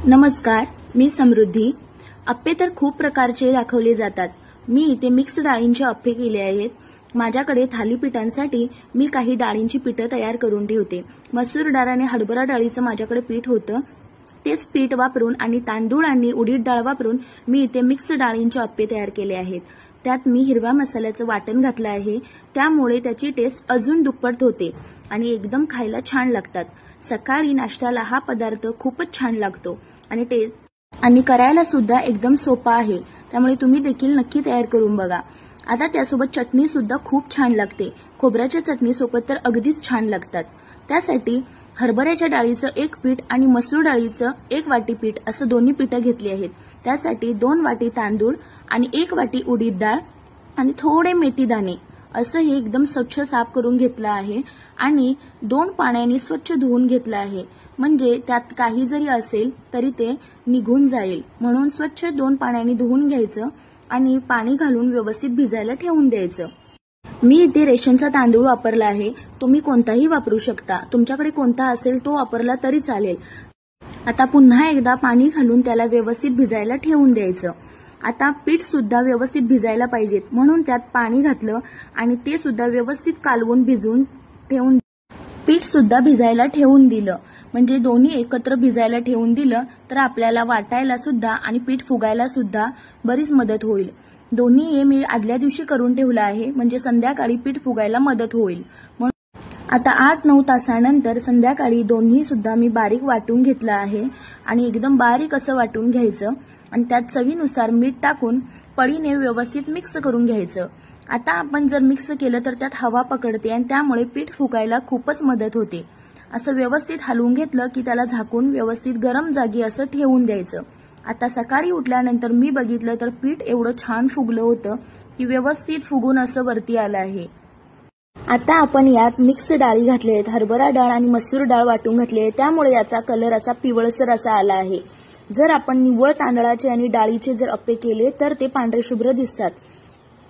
नमस्कार, मी समृद्धी। अप्पे तर खूप प्रकारचे दाखवले जातात। मी इथे मिक्स डाळींचे अप्पे केले आहेत। माझ्याकडे थालीपीठांसाठी मी काही डाळींची पीठं तयार करून ठेवते। मसूर डाळ आणि हरभरा डाळीचं माझ्याकडे पीठ होतं, तेच पीठ वापरून आणि तांदूळ आणि उडीद डाळ वापरून मी इथे मिक्स डाळींचे अप्पे तयार केले आहेत। त्यात मी हिरवा मसाल्याचं वाटण घातलं आहे, त्यामुळे त्याची टेस्ट अजून दुप्पट होते आणि एकदम खायला छान लागतात। सकाळी नाश्त्याला हा पदार्थ खूपच छान लागतो आणि करायला सुद्धा एकदम सोपा आहे, त्यामुळे तुम्ही देखील नक्की तयार करून बघा। आता त्यासोबत चटणी सुद्धा खूप छान लागते। खोबऱ्याच्या चटणी सोबत तर अगदीच छान लागतात। त्यासाठी हरभऱ्याच्या डाळीचं एक पीठ आणि मसूर डाळीचं एक वाटी पीठ असं दोन्ही पीठं घेतली आहेत। त्यासाठी 2 वाटी तांदूळ आणि 1 वाटी उडीद डाळ आणि थोडे मेथी दाणे असं हे एकदम स्वच्छ साफ करून घेतलं आहे आणि 2 पाण्याने स्वच्छ धुवून घेतलं आहे, म्हणजे त्यात काही जरी असेल तरी ते निघून जाईल, म्हणून स्वच्छ 2 पाण्याने धुवून घ्यायचं आणि पाणी घालून व्यवस्थित भिजायला ठेवून द्यायचं। मी इथे रेशनचा तांदूळ वापरला आहे, तुम्ही कोणताही वापरू शकता, तुमच्याकडे कोणता असेल तो वापरला तरी चालेल। आता पुन्हा एकदा पाणी घालून त्याला व्यवस्थित भिजायला ठेवून द्यायचं। आता पीठ सुद्धा व्यवस्थित भिजायला पाहिजेत, म्हणून त्यात पाणी घातलं आणि ते सुद्धा व्यवस्थित कालवून भिजवून ठेवून पीठ सुद्धा भिजायला ठेवून दिलं, म्हणजे दोन्ही एकत्र भिजायला ठेवून दिलं तर आपल्याला वाटायला सुद्धा आणि पीठ फुगायला सुद्धा बरीच मदत होईल। दोन्ही हे मी आदल्या दिवशी करून ठेवलं आहे, म्हणजे संध्याकाळी पीठ फुगायला मदत होईल। आता 8-9 तासानंतर संध्याकाळी दोन्ही सुद्धा मी बारीक वाटून घेतलं आहे आणि एकदम बारीक असं वाटून घ्यायचं आणि त्यात चवीनुसार मीठ टाकून पळीने व्यवस्थित मिक्स करून घ्यायचं। आता आपण जर मिक्स केलं तर त्यात हवा पकडते आणि त्यामुळे पीठ फुगायला खूपच मदत होते। असं व्यवस्थित हलवून घेतलं की त्याला झाकून व्यवस्थित गरम जागी असं ठेवून द्यायचं। आता सकाळी उठल्यानंतर मी बघितलं तर पीठ एवढं छान फुगलं होतं की व्यवस्थित फुगून असं वरती आलं आहे। आता आपण यात मिक्स डाळी घातल्या आहेत, हरभरा डाळ आणि मसूर डाळ वाटून घातली आहे, त्यामुळे याचा कलर असा पिवळसर असा आला आहे। जर आपण निव्वळ तांदळाचे आणि डाळीचे जर अप्पे केले तर ते पांढरे शुभ्र दिसतात।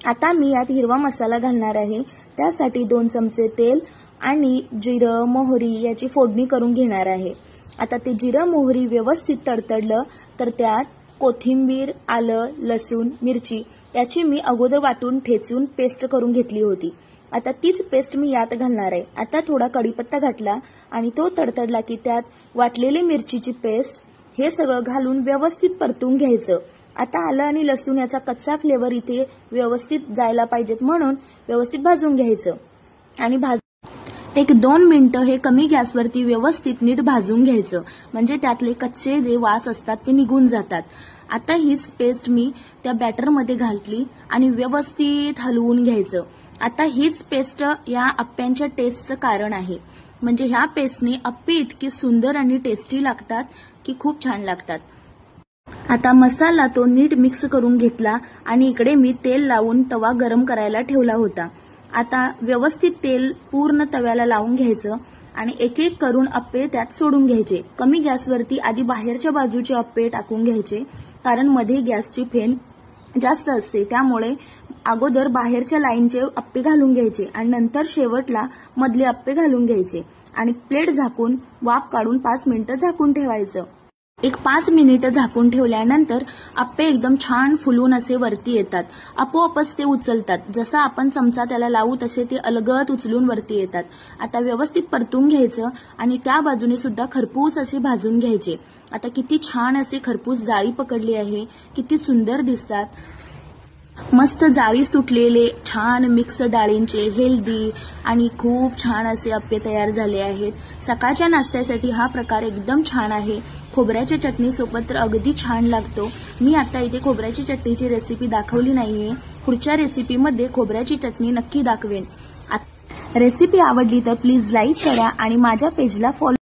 आता मी यात हिरवा मसाला घालणार आहे, त्यासाठी 2 चमचे तेल आणि जिरं मोहरी याची फोडणी करून घेणार आहे। आता ते जिरं मोहरी व्यवस्थित तडतडलं तर त्यात कोथिंबीर, आलं, लसूण, मिरची याची मी अगोदर वाटून ठेचून पेस्ट करून घेतली होती। आता तीच पेस्ट मी यात घालणार आहे। आता थोडा कढीपत्ता घातला आणि तो तडतडला की त्यात वाटलेली मिरचीची पेस्ट हे सगळं घालून व्यवस्थित परतून घ्यायचं। आता आलं आणि लसूण याचा कच्चा फ्लेवर इथे व्यवस्थित जायला पाहिजेत, म्हणून व्यवस्थित भाजून घ्यायचं आणि 1-2 मिनिटं हे कमी गॅसवरती व्यवस्थित नीट भाजून घ्यायचं, म्हणजे त्यातले कच्चे जे वास असतात ते निघून जातात। आता हीच पेस्ट मी त्या बॅटरमध्ये घातली आणि व्यवस्थित हलवून घ्यायचं। आता हीच पेस्ट या अप्प्यांच्या टेस्टचं कारण आहे, म्हणजे ह्या पेस्टने अप्पे इतके सुंदर आणि टेस्टी लागतात की खूप छान लागतात। आता मसाला तो नीट मिक्स करून घेतला आणि इकडे मी तेल लावून तवा गरम करायला ठेवला होता। आता व्यवस्थित तेल पूर्ण तव्याला लावून घ्यायचं आणि एक एक करून अप्पे त्यात सोडून घ्यायचे। कमी गॅसवरती आधी बाहेरच्या बाजूचे अप्पे टाकून घ्यायचे, कारण मध्ये गॅसची फेन जास्त असते, त्यामुळे अगोदर बाहेरच्या लाईनचे अप्पे घालून घ्यायचे आणि नंतर शेवटला मधले अप्पे घालून घ्यायचे आणि प्लेट झाकून वाफ काढून 5 मिनिटं झाकून ठेवायचं। 5 मिनिटं झाकून ठेवल्यानंतर अप्पे एकदम छान फुलून असे वरती येतात, आपोआपच ते उचलतात। जसा आपण चमचा त्याला लावू तसे ते अलगद उचलून वरती येतात। आता व्यवस्थित परतून घ्यायचं आणि त्या बाजूने सुद्धा खरपूस असे भाजून घ्यायचे। आता किती छान असे खरपूस जाळी पकडली आहे, किती सुंदर दिसतात। मस्त जाळी सुटलेले छान मिक्स डाळींचे हेल्दी आणि खूप छान असे अप्पे तयार झाले आहेत। सकाळच्या नाश्त्यासाठी हा प्रकार एकदम छान आहे। खोबऱ्याच्या चटणी सोबत तर अगदी छान लागतो। मी आता इथे खोबऱ्याची चटणीची रेसिपी दाखवली नाहीये, पुढच्या रेसिपीमध्ये खोबऱ्याची चटणी नक्की दाखवेन। रेसिपी आवडली तर प्लीज लाईक करा आणि माझ्या पेजला फॉलो